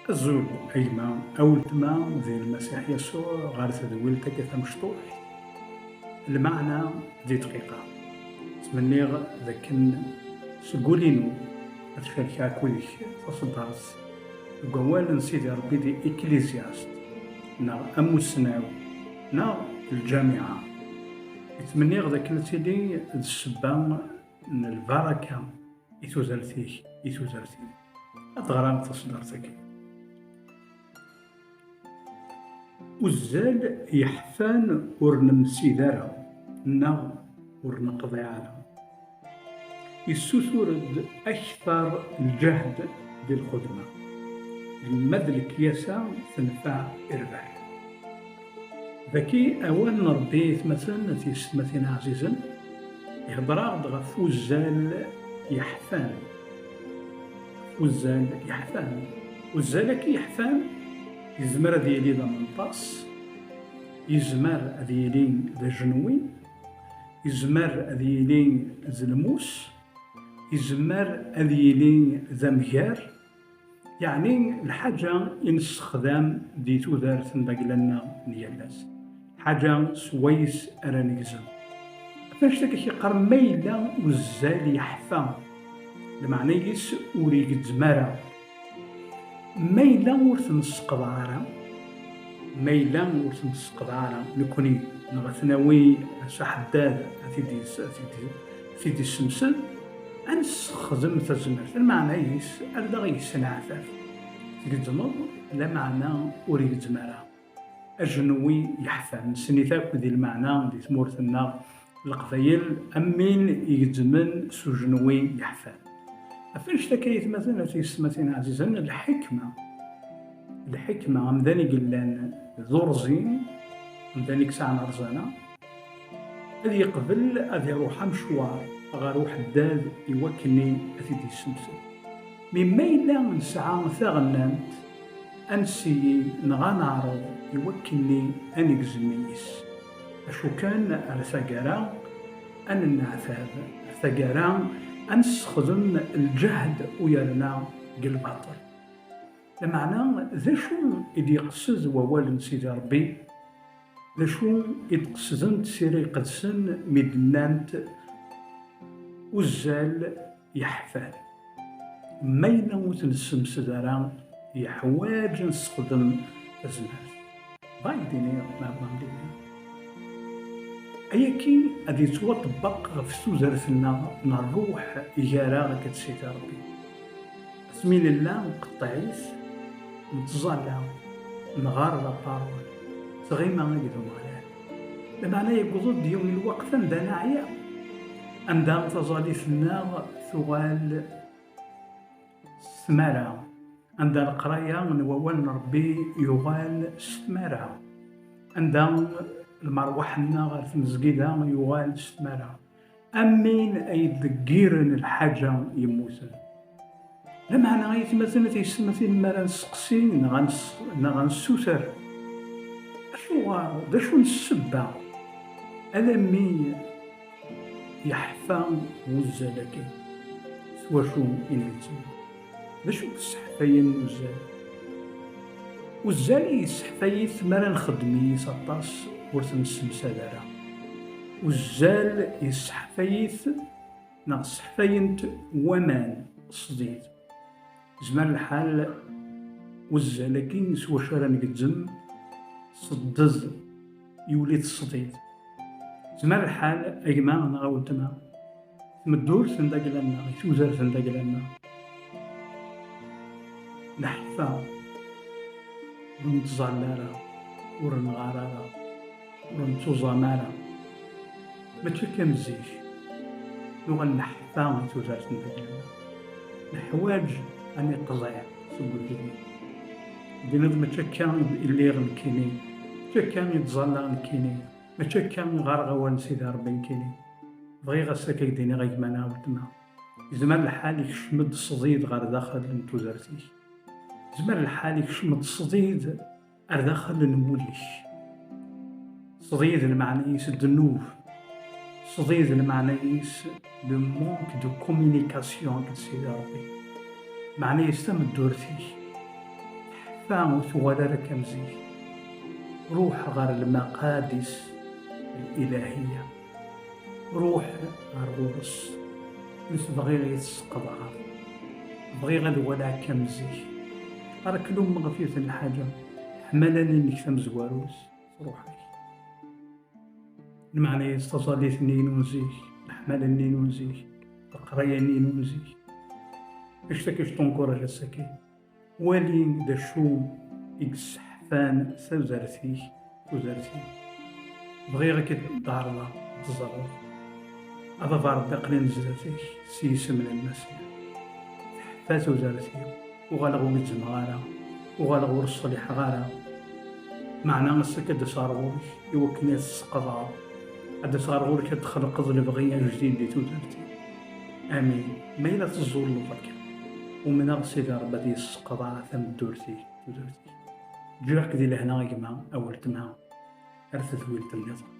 الزول أيما أولتما ذي المسيح يسوع غار تدويلتك مشطوح المعنى ذي دقيقة تمنيغ ذاكن سقولينو هتشاركا كلش تصدرت قوال سيدي ربي دي إكليزياست نا أموسناو نا الجامعة يتمنيغ ذاك تيدي السبان من البركة إتوزرتيك أتغرام تصدرتك وزال يحفان ورنمسي دارا نا ورنقضي عالم يسوسورد أكثر الجهد ديال الخدمة المد الكياسة تنفع إرباح ذكي أوان ربيت مثلا تيستمثين عزيزا يهضر غف وزال يحفان وزال كي يحفان يزمر ديالي ذا منطاس يزمر ديالي ذا جنوي يزمر ديالي ذا الموس يزمر ديالي ذا مجار يعني الحاجة ينستخدم دي تودارت داكلنا ديالناس حاجة سويس أرانيكزم فاش داك كيقر ميلا وزال يحفا المعنى يس وريك تزمارا ميلا ورثنسقض عارا نكوني نغثناوي سحداد ثيدي السمسل أنسخدم تزمرت المعنى يس أردا غيسن عفاف تقدمض لا معنى أريد تزمارا أجنوي يحفن سنيتاك ذي المعنى دي تمورثنا القضيل أمين يجزمن سجنوي يحفن أفنش تكيت مثلا في سمتين عزيزا الحكمة مداني قلان ذورزين مداني كسان رزانا أذي يقبل أذي يروح مشوار غاروح الداد يوكلني أثيدي السمسل مما إلا نسعى ثغنانت أنسي نغا نعرض يوكلني أنكزميس أشو كان أرثاقرا أن النعفاذ أرثاقرا أنسخدم الجهد ويرنا قلباطل لمعنى ذا شو إذ يقصد ووال سيدي ربي ذا شو يتقصدن تسيري قدسن مدنانت وزال يحفان ما ينوت نسمس دارا يحواج نستخدم الزمان بايديني ما بامديني أياكي غادي توطبق في سوزرتنا نروح إجارة كتسيدي ربي اسمين الله نقطعيس نتزالى نغار لابارول صغيما نقدو مغلال لمعنى يقضو ديون الوقت عندنا عيا عندها تزالي ثنا ثغال ثمارة عندها القراية من ووال ربي يغال ستمارة عندها المروحنا غير في المزقيدة يغال ستمارة أمين أي ذكيرن الحاجة يموتن لمعنى غيتمثل تيسمثل مالا نسقسين نغنسوسر داشو نسبة ألمي يحفى وزالكي سوا شو إنيتم داشو السحفاين وزال يسحفايث مالا نخدمي سطاس ورث نسمسا دارا وزال يسحفايث سحفاينت ومان صديد زمان الحال وزالكي سوا شارا نقدم صدز يوليت الصديد زمان الحال أيما نغاولتما تمدور ثنداق لنا يتوزر ثنداق لنا نحفا ونتزالارا ورنغارارا ورنتوزامارا ماشي كمزيش نغل نحفا يتوزر ثنداق لنا نحواج أني قضايا سبو كيني بنظم ماشاكا اللي غنكيني ماشاكا يتزالا غنكيني ماشاكا غارغوان سيدي ربي نكيني بغي غاساك يديني غيكمانا ولتما زمان الحال يكشمد الصديد غار داخل نتوزرتي زمان الحال يكشمد الصديد غار داخل نموليش صديد المعنيس الدنوب صديد المعنيس لو مونك دو كومينيكاسيون سيدي ربي معنيس تم الدورتي فاهم ثوالة كمزي روح غير المقادس الإلهية، روح غير غورس نس بغي غير يتسقطها، بغي غير ولا كمزي راك لوم غفيت الحاجة حملاني انك تمزواروس روحي المعنى يستظليت نين ونزيك الحمل النين ونزيك القراية نين ونزيك اشتكيش تنكر على السكين والين دا شو إكسحفان سوزارتي بغي غير كدار تزرف هذا فارد قليل زرتي سيس من المسيح حفات وزارتي وغالغ ويتزم غالا وغالغ ورصليح غالا معنى مسك هاد صار غورك يوكني تسقطها هاد صار غورك تخلق اللي بغي جديد دي توزارتي امين ما إلا تزول لك ومن أغسل ربا دي السقطها ثم دورتي توزارتي جاك دي لهنا يما أول تمها أرث ثويل تنيطا